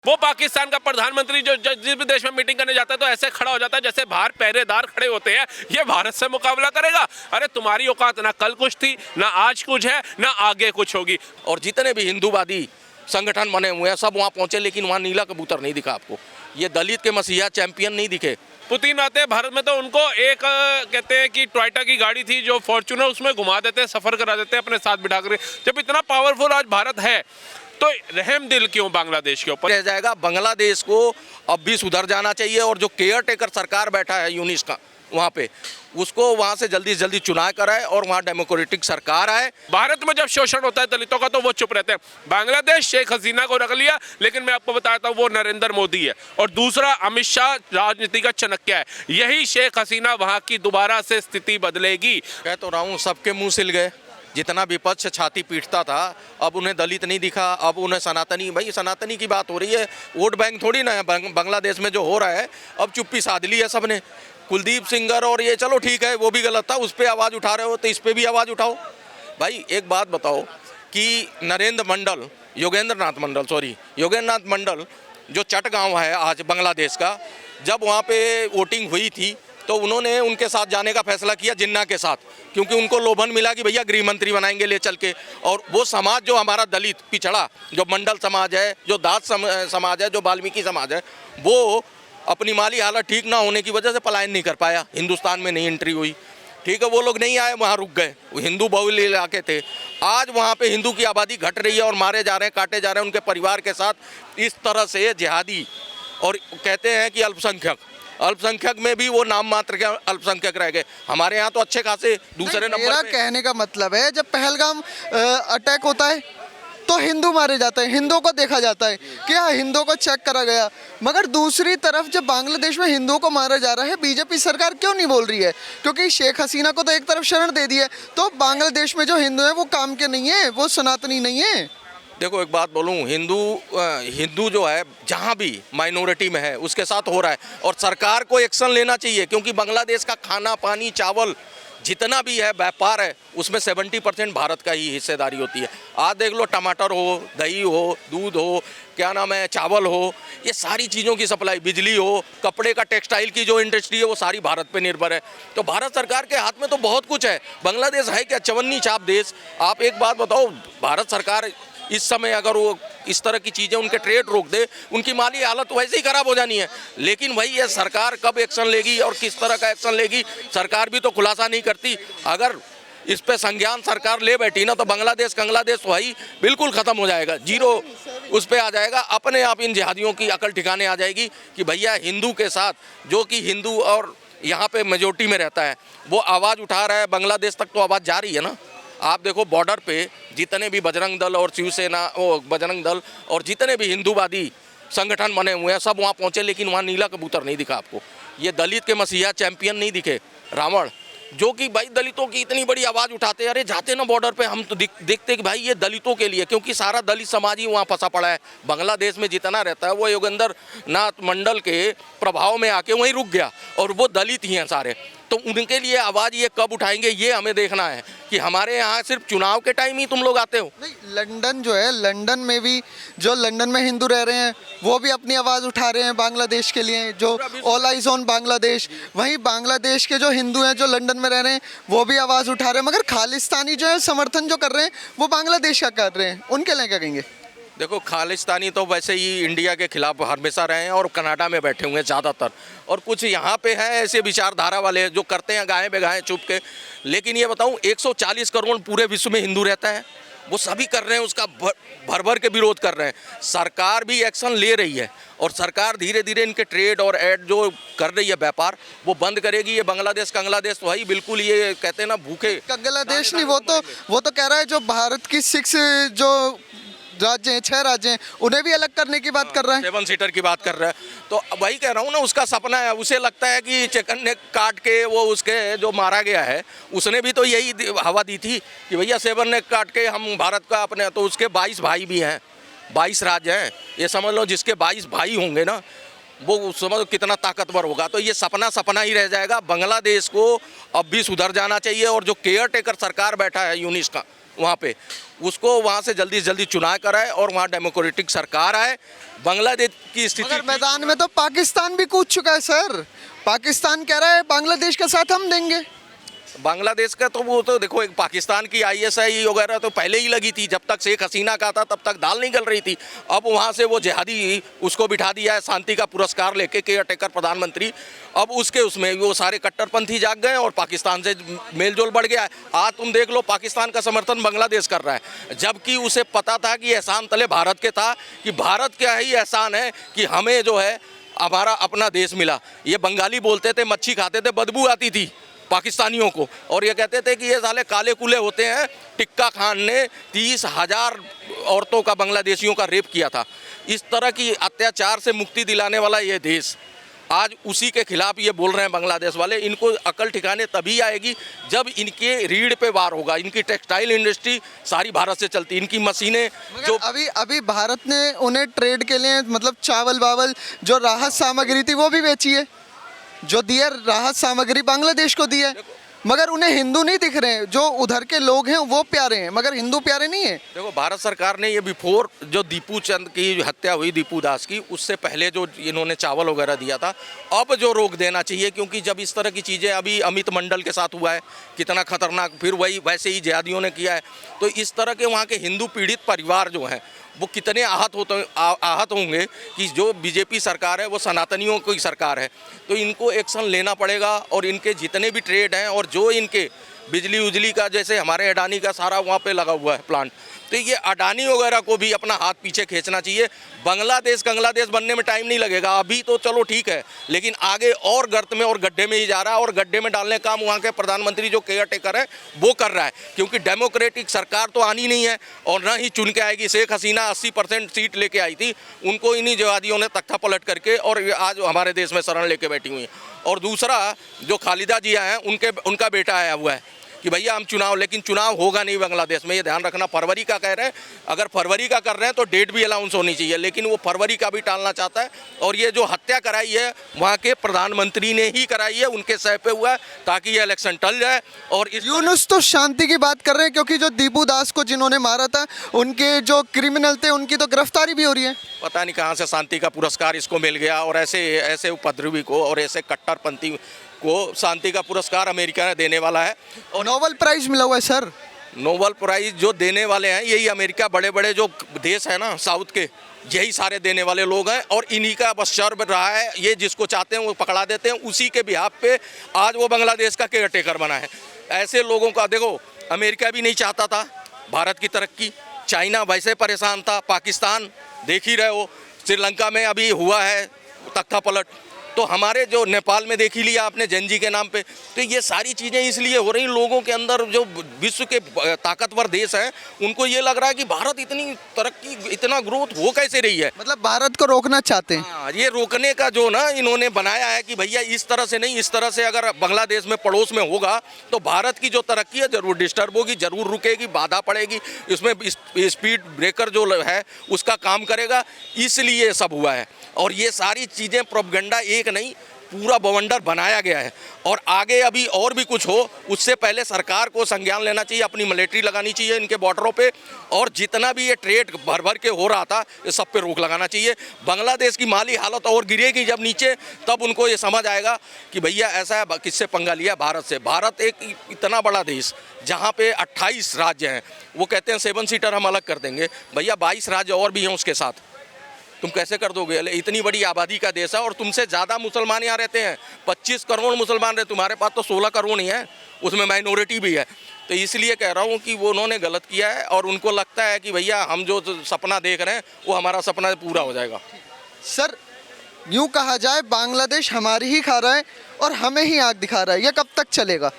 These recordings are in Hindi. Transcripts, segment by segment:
वो पाकिस्तान का प्रधानमंत्री जो जिस भी देश में मीटिंग करने जाता है तो ऐसे खड़ा हो जाता है जैसे बाहर पहरेदार खड़े होते हैं। ये भारत से मुकाबला करेगा? अरे तुम्हारी औकात ना कल कुछ थी, ना आज कुछ है, ना आगे कुछ होगी। और जितने भी हिंदूवादी संगठन बने हुए हैं सब वहाँ पहुंचे, लेकिन वहाँ नीला कबूतर नहीं दिखा आपको। ये दलित के मसीहा चैंपियन नहीं दिखे। पुतिन आते हैं भारत में तो उनको एक कहते हैं कि टोयोटा की गाड़ी थी जो फॉर्च्यूनर, उसमें घुमा देते हैं, सफर करा देते हैं अपने साथ बिठा कर। जब इतना पावरफुल आज भारत है तो रहम दिल क्यों बांग्लादेश के ऊपर रह जाएगा? बांग्लादेश को अब भी सुधर जाना चाहिए और जो केयर टेकर सरकार बैठा है यूनिस का वहाँ पे, उसको वहाँ से जल्दी चुनाव कराए और वहाँ डेमोक्रेटिक सरकार आए। भारत में जब शोषण होता है दलितों का तो वो चुप रहते हैं। बांग्लादेश शेख हसीना को रख लिया, लेकिन मैं आपको बताता हूँ वो नरेंद्र मोदी है और दूसरा अमित शाह राजनीति का चनक्या है। यही शेख हसीना वहाँ की दोबारा से स्थिति बदलेगी। कह तो रहा हूँ सबके मुंह सिल गए। जितना विपक्ष छाती पीटता था अब उन्हें दलित नहीं दिखा, अब उन्हें सनातनी। भाई सनातनी की बात हो रही है, वोट बैंक थोड़ी ना है बांग्लादेश में जो हो रहा है। अब चुप्पी साध ली है सबने। कुलदीप सिंगर और ये चलो ठीक है वो भी गलत था, उस पर आवाज़ उठा रहे हो तो इस पर भी आवाज़ उठाओ। भाई एक बात बताओ कि योगेंद्र नाथ मंडल जो चटगांव है आज बांग्लादेश का, जब वहाँ पे वोटिंग हुई थी तो उन्होंने उनके साथ जाने का फैसला किया, जिन्ना के साथ, क्योंकि उनको लोभन मिला कि भैया गृह मंत्री बनाएंगे ले चल के। और वो समाज जो हमारा दलित पिछड़ा, जो मंडल समाज है, जो दास समाज है, जो वाल्मीकि समाज है, वो अपनी माली हालत ठीक ना होने की वजह से पलायन नहीं कर पाया, हिंदुस्तान में नहीं एंट्री हुई। ठीक है, वो लोग नहीं आए, वहाँ रुक गए। वो हिंदू बहुल इलाके थे। आज वहाँ पे हिंदू की आबादी घट रही है और मारे जा रहे हैं, काटे जा रहे हैं उनके परिवार के साथ इस तरह से जिहादी। और कहते हैं कि अल्पसंख्यक में भी वो नाम मात्र के अल्पसंख्यक रह गए। हमारे यहाँ तो अच्छे खासे दूसरे नंबर मेरा पे। कहने का मतलब है जब पहलगाम अटैक होता है तो हिंदू मारे जाते हैं, हिंदुओं को देखा जाता है कि हाँ हिंदुओं को चेक करा गया। मगर दूसरी तरफ जब बांग्लादेश में हिंदुओं को मारा जा रहा है, बीजेपी सरकार क्यों नहीं बोल रही है? क्योंकि शेख हसीना को तो एक तरफ शरण दे दी है, तो बांग्लादेश में जो हिंदू है वो काम के नहीं है, वो सनातनी नहीं है। देखो एक बात बोलूं, हिंदू जो है जहां भी माइनॉरिटी में है उसके साथ हो रहा है और सरकार को एक्शन लेना चाहिए, क्योंकि बांग्लादेश का खाना पानी चावल जितना भी है व्यापार है उसमें 70% भारत का ही हिस्सेदारी होती है। आज देख लो, टमाटर हो, दही हो, दूध हो, क्या नाम है, चावल हो, ये सारी चीज़ों की सप्लाई, बिजली हो, कपड़े का टेक्सटाइल की जो इंडस्ट्री है वो सारी भारत पे निर्भर है। तो भारत सरकार के हाथ में तो बहुत कुछ है। बांग्लादेश है क्या चवन्नी छाप देश? आप एक बात बताओ, भारत सरकार इस समय अगर वो इस तरह की चीज़ें उनके ट्रेड रोक दे, उनकी माली हालत वैसे ही खराब हो जानी है। लेकिन भाई ये सरकार कब एक्शन लेगी और किस तरह का एक्शन लेगी, सरकार भी तो खुलासा नहीं करती। अगर इस पे संज्ञान सरकार ले बैठी ना तो बांग्लादेश वही बिल्कुल ख़त्म हो जाएगा, जीरो उस पर आ जाएगा। अपने आप इन जिहादियों की अकल ठिकाने आ जाएगी कि भैया हिंदू के साथ, जो कि हिंदू और यहाँ पे मेजोरिटी में रहता है, वो आवाज़ उठा रहा है। बांग्लादेश तक तो आवाज़ जा रही है ना। आप देखो बॉर्डर पे जितने भी बजरंग दल और शिवसेना, बजरंग दल और जितने भी हिंदूवादी संगठन बने हुए हैं सब वहाँ पहुँचे, लेकिन वहाँ नीला कबूतर नहीं दिखा आपको। ये दलित के मसीहा चैंपियन नहीं दिखे, रावण, जो कि भाई दलितों की इतनी बड़ी आवाज़ उठाते हैं। अरे जाते ना बॉर्डर पे, हम तो देखते कि भाई ये दलितों के लिए, क्योंकि सारा दलित समाज ही वहाँ फंसा पड़ा है। बांग्लादेश में जितना रहता है वो योगेंद्र नाथ मंडल के प्रभाव में आके वहीं रुक गया और वो दलित ही हैं सारे। तो उनके लिए आवाज़ ये कब उठाएंगे ये हमें देखना है कि हमारे यहाँ सिर्फ चुनाव के टाइम ही तुम लोग आते हो। नहीं, लंदन जो है, लंदन में भी जो लंदन में हिंदू रह रहे हैं वो भी अपनी आवाज़ उठा रहे हैं बांग्लादेश के लिए, जो ऑल आइज ऑन बांग्लादेश। वहीं बांग्लादेश के जो हिंदू हैं जो लंदन में रह रहे हैं वो भी आवाज़ उठा रहे हैं। मगर खालिस्तानी जो है समर्थन जो कर रहे हैं वो बांग्लादेश का कर रहे हैं, उनके लिए क्या कहेंगे? देखो खालिस्तानी तो वैसे ही इंडिया के खिलाफ हमेशा रहे हैं और कनाडा में बैठे हुए हैं ज़्यादातर, और कुछ यहाँ पे हैं ऐसे विचारधारा वाले जो करते हैं गाएं बेगाएं चुप के। लेकिन ये बताऊँ 140 करोड़ पूरे विश्व में हिंदू रहता है, वो सभी कर रहे हैं, उसका भर के विरोध कर रहे हैं। सरकार भी एक्शन ले रही है और सरकार धीरे धीरे इनके ट्रेड और एड जो कर रही है व्यापार वो बंद करेगी। ये बांग्लादेश वही बिल्कुल, ये कहते हैं ना भूखे बांग्लादेश नहीं, वो तो कह रहा है जो भारत की 6 जो राज्य हैं, 6 राज्य हैं, उन्हें भी अलग करने की बात कर रहा है, 7 सीटर की बात कर रहा है। तो वही कह रहा हूँ ना, उसका सपना है। उसे लगता है कि चिकन ने काट के वो उसके जो मारा गया है उसने भी तो यही हवा दी थी कि भैया 7 ने काट के हम भारत का अपने, तो उसके 22 भाई भी हैं, 22 राज्य हैं। ये समझ लो जिसके 22 भाई होंगे ना वो समझो कितना ताकतवर होगा। तो ये सपना ही रह जाएगा। बांग्लादेश को अब भी सुधर जाना चाहिए और जो केयर टेकर सरकार बैठा है यूनिस का, वहाँ पे, उसको वहाँ से जल्दी से जल्दी चुनाव कराए और वहाँ डेमोक्रेटिक सरकार आए। बांग्लादेश की स्थिति मगर मैदान में तो पाकिस्तान भी कूद चुका है सर। पाकिस्तान कह रहा है बांग्लादेश का साथ हम देंगे। बांग्लादेश का तो वो तो देखो, एक पाकिस्तान की ISI वगैरह तो पहले ही लगी थी, जब तक शेख हसीना का था तब तक दाल नहीं गल रही थी। अब वहाँ से वो जिहादी उसको बिठा दिया है, शांति का पुरस्कार लेके केयरटेकर प्रधानमंत्री। अब उसमें वो सारे कट्टरपंथी जाग गए और पाकिस्तान से मेलजोल बढ़ गया है। आज तुम देख लो, पाकिस्तान का समर्थन बांग्लादेश कर रहा है, जबकि उसे पता था कि एहसान तले भारत के था, कि भारत का ही एहसान है कि हमें जो है हमारा अपना देश मिला। ये बंगाली बोलते थे, मच्छी खाते थे, बदबू आती थी पाकिस्तानियों को, और ये कहते थे कि ये साले काले कुले होते हैं। टिक्का खान ने 30,000 औरतों का, बांग्लादेशियों का रेप किया था। इस तरह की अत्याचार से मुक्ति दिलाने वाला ये देश आज उसी के खिलाफ ये बोल रहे हैं बांग्लादेश वाले। इनको अकल ठिकाने तभी आएगी जब इनके रीढ़ पे वार होगा। इनकी टेक्सटाइल इंडस्ट्री सारी भारत से चलती, इनकी मशीनें जो अभी भारत ने उन्हें ट्रेड के लिए मतलब चावल वावल जो राहत सामग्री थी वो भी बेची है, जो दिया राहत सामग्री बांग्लादेश को दी है। मगर उन्हें हिंदू नहीं दिख रहे हैं, जो उधर के लोग हैं वो प्यारे हैं, मगर हिंदू प्यारे नहीं है। देखो, भारत सरकार ने ये बिफोर जो दीपू चंद की हत्या हुई, दीपू दास की, उससे पहले जो इन्होंने चावल वगैरह दिया था, अब जो रोक देना चाहिए। क्योंकि जब इस तरह की चीज़ें अभी अमित मंडल के साथ हुआ है, कितना खतरनाक, फिर वही वैसे ही जिहादियों ने किया है, तो इस तरह के वहाँ के हिंदू पीड़ित परिवार जो हैं वो कितने आहत होंगे कि जो बीजेपी सरकार है वो सनातनियों की सरकार है। तो इनको एक्शन लेना पड़ेगा, और इनके जितने भी ट्रेड हैं और जो इनके बिजली उजली का, जैसे हमारे अडानी का सारा वहाँ पे लगा हुआ है प्लांट, तो ये अडानी वगैरह को भी अपना हाथ पीछे खींचना चाहिए। बांग्लादेश बनने में टाइम नहीं लगेगा, अभी तो चलो ठीक है, लेकिन आगे और गर्त में और गड्ढे में ही जा रहा है, और गड्ढे में डालने का काम वहाँ के प्रधानमंत्री जो केयर टेकर है वो कर रहा है। क्योंकि डेमोक्रेटिक सरकार तो आनी नहीं है और ना ही चुन के आएगी। शेख हसीना 80% सीट लेके आई थी, उनको इन्हीं जिहादियों ने तख्ता पलट करके और आज हमारे देश में शरण लेके बैठी हुई हैं। और दूसरा जो खालिदा जिया हैं, उनका बेटा आया हुआ है कि भैया हम चुनाव, लेकिन चुनाव होगा नहीं बांग्लादेश में, ये ध्यान रखना। फरवरी का कह रहे हैं, अगर फरवरी का कर रहे हैं तो डेट भी अनाउंस होनी चाहिए, लेकिन वो फरवरी का भी टालना चाहता है। और ये जो हत्या कराई है वहाँ के प्रधानमंत्री ने ही कराई है, उनके सह पे हुआ है, ताकि ये इलेक्शन टल जाए। और यूनुस तो शांति की बात कर रहे हैं, क्योंकि जो दीपू दास को जिन्होंने मारा था उनके जो क्रिमिनल थे उनकी तो गिरफ्तारी भी हो रही है। पता नहीं कहाँ से शांति का पुरस्कार इसको मिल गया, और ऐसे उपद्रवी को और ऐसे कट्टरपंथी को शांति का पुरस्कार अमेरिका ने देने वाला है। और नोबेल प्राइज मिला हुआ है सर। नोबेल प्राइज जो देने वाले हैं यही अमेरिका, बड़े बड़े जो देश हैं ना साउथ के, यही सारे देने वाले लोग हैं। और इन्हीं का बस शर्म रहा है, ये जिसको चाहते हैं वो पकड़ा देते हैं। उसी के बिहाफ पे आज वो बांग्लादेश का केयर टेकर बना है। ऐसे लोगों का देखो, अमेरिका भी नहीं चाहता था भारत की तरक्की, चाइना वैसे परेशान था, पाकिस्तान देख ही रहे हो, श्रीलंका में अभी हुआ है तख्ता पलट, तो हमारे जो नेपाल में देख ही लिया आपने जेनजी के नाम पे। तो ये सारी चीज़ें इसलिए हो रही, लोगों के अंदर जो विश्व के ताकतवर देश हैं उनको ये लग रहा है कि भारत इतनी तरक्की, इतना ग्रोथ हो कैसे रही है, मतलब भारत को रोकना चाहते हैं। हाँ, ये रोकने का जो ना इन्होंने बनाया है कि भैया इस तरह से नहीं, इस तरह से अगर बांग्लादेश में पड़ोस में होगा तो भारत की जो तरक्की है जरूर डिस्टर्ब होगी, जरूर रुकेगी, बाधा पड़ेगी, इसमें स्पीड ब्रेकर जो है उसका काम करेगा, इसलिए सब हुआ है। और ये सारी चीज़ें प्रोपगेंडा एक नहीं, पूरा बवंडर बनाया गया है। और आगे अभी और भी कुछ हो उससे पहले सरकार को संज्ञान लेना चाहिए, अपनी मिलिट्री लगानी चाहिए इनके बॉर्डरों पे, और जितना भी ये ट्रेड भर भर के हो रहा था ये सब पे रोक लगाना चाहिए। बांग्लादेश की माली हालत और गिरेगी जब नीचे, तब उनको ये समझ आएगा कि भैया ऐसा है, किससे पंगा लिया, भारत से। भारत एक इतना बड़ा देश जहाँ पे 28 राज्य हैं, वो कहते हैं 7 सीटर हम अलग कर देंगे, भैया 22 राज्य और भी हैं उसके साथ, तुम कैसे कर दोगे? इतनी बड़ी आबादी का देश है और तुमसे ज़्यादा मुसलमान यहाँ रहते हैं, 25 करोड़ मुसलमान रहते, तुम्हारे पास तो 16 करोड़ ही है, उसमें माइनॉरिटी भी है। तो इसलिए कह रहा हूँ कि वो उन्होंने गलत किया है, और उनको लगता है कि भैया हम जो सपना देख रहे हैं वो हमारा सपना पूरा हो जाएगा। सर यूँ कहा जाए बांग्लादेश हमारी ही खा रहा है और हमें ही आग दिखा रहा है, ये कब तक चलेगा?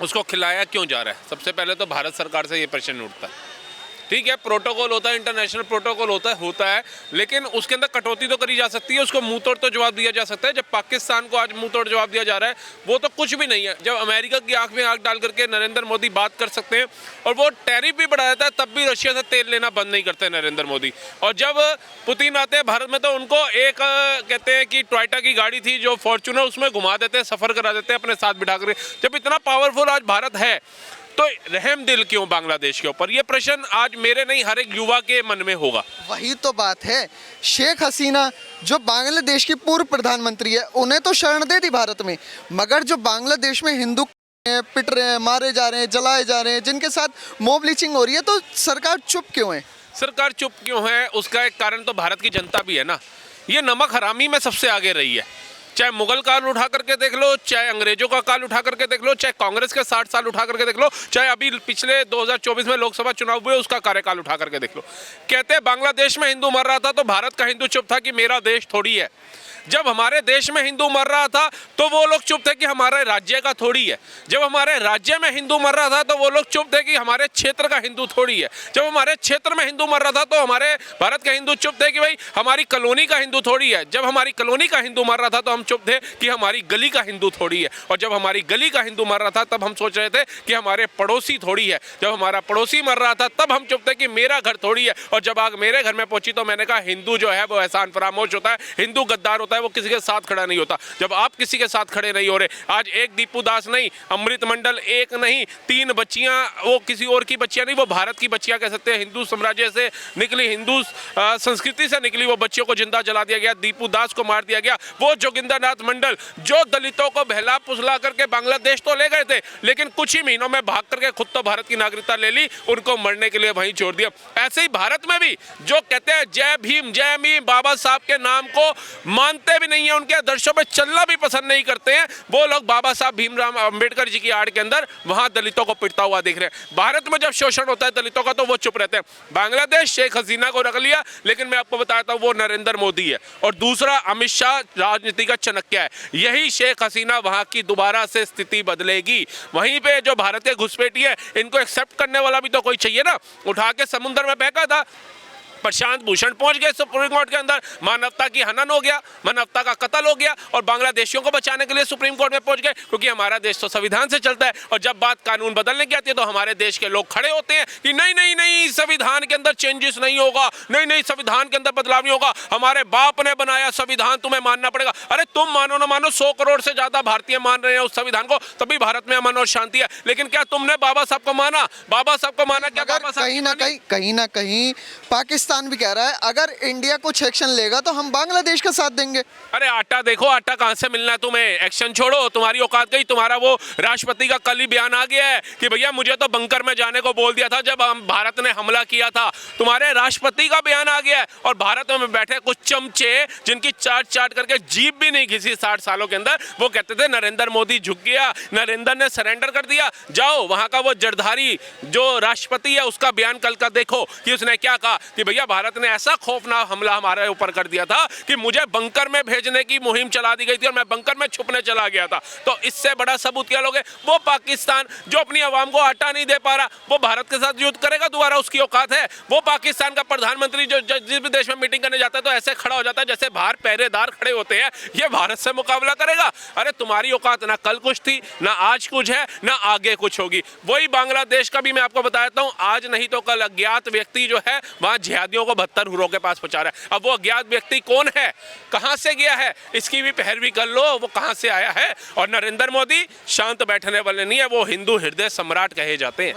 उसको खिलाया क्यों जा रहा है? सबसे पहले तो भारत सरकार से ये प्रश्न उठता है। ठीक है, प्रोटोकॉल होता है, इंटरनेशनल प्रोटोकॉल होता है, लेकिन उसके अंदर कटौती तो करी जा सकती है, उसको मुंह तोड़ तो जवाब दिया जा सकता है। जब पाकिस्तान को आज मुंह तोड़ जवाब दिया जा रहा है, वो तो कुछ भी नहीं है। जब अमेरिका की आंख में आंख डाल करके नरेंद्र मोदी बात कर सकते हैं, और वो टैरिफ भी बढ़ा देता है, तब भी रशिया से तेल लेना बंद नहीं करते नरेंद्र मोदी। और जब पुतिन आते हैं भारत में तो उनको एक कहते हैं कि टोयोटा की गाड़ी थी जो फॉर्च्यूनर, उसमें घुमा देते हैं, सफ़र करा देते हैं अपने साथ बिठा कर। जब इतना पावरफुल आज भारत है, तो रहम दिल क्यों बांग्लादेश के ऊपर? ये प्रश्न आज मेरे नहीं हर एक युवा के मन में होगा। वही तो बात है। शेख हसीना जो बांग्लादेश की पूर्व प्रधानमंत्री है, उन्हें तो शरण दे दी भारत में, मगर जो बांग्लादेश में हिंदू पिट रहे हैं, मारे जा रहे हैं, जलाए जा रहे हैं, जिनके साथ मॉब लिंचिंग हो रही है, तो सरकार चुप क्यों है? सरकार चुप क्यों है? उसका एक कारण तो भारत की जनता भी है ना। ये नमक हरामी में सबसे आगे रही है। चाहे मुगल काल उठा करके देख लो, चाहे अंग्रेजों का काल उठा करके देख लो, चाहे कांग्रेस के 60 साल उठा करके देख लो, चाहे अभी पिछले 2024 में लोकसभा चुनाव हुए उसका कार्यकाल उठा करके देख लो। कहते हैं बांग्लादेश में हिंदू मर रहा था तो भारत का हिंदू चुप था कि मेरा देश थोड़ी है। जब हमारे देश में हिंदू मर रहा था तो वो लोग चुप थे कि हमारे राज्य का थोड़ी है। जब हमारे राज्य में हिंदू मर रहा था तो वो लोग चुप थे कि हमारे क्षेत्र का हिंदू थोड़ी है। जब हमारे क्षेत्र में हिंदू मर रहा था तो हमारे भारत के हिंदू चुप थे कि भाई हमारी कॉलोनी का हिंदू थोड़ी है। जब हमारी कॉलोनी का हिंदू मर रहा था तो हम चुप थे कि हमारी गली का हिंदू थोड़ी है। और जब हमारी गली का हिंदू मर रहा था तब हम सोच रहे थे कि हमारे पड़ोसी थोड़ी है। जब हमारा पड़ोसी मर रहा था तब हम चुप थे कि मेरा घर थोड़ी है। और जब आग मेरे घर में पहुंची तो मैंने कहा हिंदू जो है वो एहसान फरामोश होता है, हिंदू गद्दार होता है, वो किसी के साथ खड़ा नहीं होता। जब आप किसी के साथ खड़े नहीं हो रहे, आज एक दीपू दास नहीं, अमृत मंडल एक नहीं, 3 बच्चियां, वो किसी और की बच्चियां नहीं, वो भारत की बच्चियां कह सकते हैं। हिंदू साम्राज्य से निकली, हिंदू संस्कृति से निकली वो बच्चियों को जिंदा जला दिया गया, दीपू दास को मार दिया गया। वो जोगिंदरनाथ मंडल जो दलितों को बहला फुसला करके बांग्लादेश तो ले गए थे, लेकिन कुछ ही महीनों में भाग करके खुद तो भारत की नागरिकता ले ली, उनको मरने के लिए वहीं छोड़ दिया। ऐसे ही भारत में भी जो कहते हैं जय भीम जय भीम, बाबा साहब के नाम को मानते भी नहीं है, उनके आदर्शों पे चलना भी पसंद नहीं करते हैं, वो लोग बाबा साहब भीमराव अंबेडकर जी की आड़ के अंदर वहां दलितों को पिटता हुआ देख रहे हैं। भारत में जब शोषण होता है दलितों का तो वो चुप रहते हैं। बांग्लादेश शेख हसीना को रख लिया, लेकिन मैं आपको बताता हूं वो नरेंद्र मोदी है। और दूसरा अमित शाह राजनीति का चनक्या है। यही शेख हसीना वहां की दोबारा से स्थिति बदलेगी। वहीं पे जो भारत के घुसपैठी है, इनको एक्सेप्ट करने वाला भी तो कोई चाहिए ना। उठा के समुद्र में फेंका था, प्रशांत भूषण पहुंच गए सुप्रीम कोर्ट के अंदर, मानवता की हनन हो गया, मानवता का कत्ल हो गया, और बांग्लादेशियों को बचाने के लिए सुप्रीम कोर्ट में पहुंच गए, क्योंकि हमारा देश तो संविधान से चलता है। और जब बात कानून बदलने की आती है तो हमारे देश के लोग खड़े होते हैं कि नहीं नहीं नहीं, संविधान के अंदर चेंजेस नहीं होगा, नहीं नहीं संविधान के अंदर बदलाव नहीं होगा, हमारे बाप ने बनाया संविधान, तुम्हें मानना पड़ेगा। अरे तुम मानो ना मानो, 100 करोड़ से ज्यादा भारतीय मान रहे हैं उस संविधान को, तभी भारत में अमन और शांति है। लेकिन क्या तुमने बाबा साहब को माना? बाबा साहब को माना क्या? बाबा साहब कहीं ना कहीं पाकिस्तान भी कह रहा है अगर इंडिया कुछ एक्शन लेगा तो हम बांग्लादेश का साथ देंगे। अरे आटा देखो, आटा कहां से मिलना है तुम्हें? एक्शन छोड़ो, तुम्हारी औकात गई। तुम्हारा वो राष्ट्रपति का कल ही बयान आ गया है कि भैया मुझे तो बंकर में जाने को बोल दिया था जब भारत ने हमला किया था। तुम्हारे राष्ट्रपति का बयान आ गया है, और भारत में बैठे कुछ चमचे जिनकी चाट चाट करके जीभ भी नहीं घिसी 60 सालों के अंदर, वो कहते थे नरेंद्र मोदी झुक गया, नरेंद्र ने सरेंडर कर दिया। जाओ वहां का वो जरधारी जो राष्ट्रपति है उसका बयान कल का देखो कि उसने क्या कहा कि भैया भारत ने ऐसा खौफनाक हमला हमारे ऊपर कर दिया था कि मुझे बंकर में भेजने की मुहिम चला दी गई थी और मैं बंकर में छुपने चला गया था। तो इससे बड़ा सबूत क्या लोगे? वो पाकिस्तान जो अपनी आवाम को आटा नहीं दे पा रहा, वो भारत के साथ युद्ध करेगा दोबारा? उसकी औकात है? वो पाकिस्तान का प्रधानमंत्री जो जिस भी देश में मीटिंग करने जाता है तो ऐसे खड़ा हो जाता है जैसे बाहर पहरेदार खड़े होते हैं, ये भारत से मुकाबला करेगा? अरे तुम्हारी औकात ना कल कुछ थी, ना आज कुछ है, ना आगे कुछ होगी। वही बांग्लादेश का भी मैं आपको बताता हूं, आज नहीं तो कल अज्ञात व्यक्ति जो है वहां जिहादियों को 72 हुरों के पास पहुंचा रहा है। अब वो अज्ञात व्यक्ति कौन है, कहां से गया है, इसकी भी पैरवी कर लो, वो कहां से आया है। और नरेंद्र मोदी शांत बैठने वाले नहीं है, वो हिंदू हृदय सम्राट कहे जाते हैं।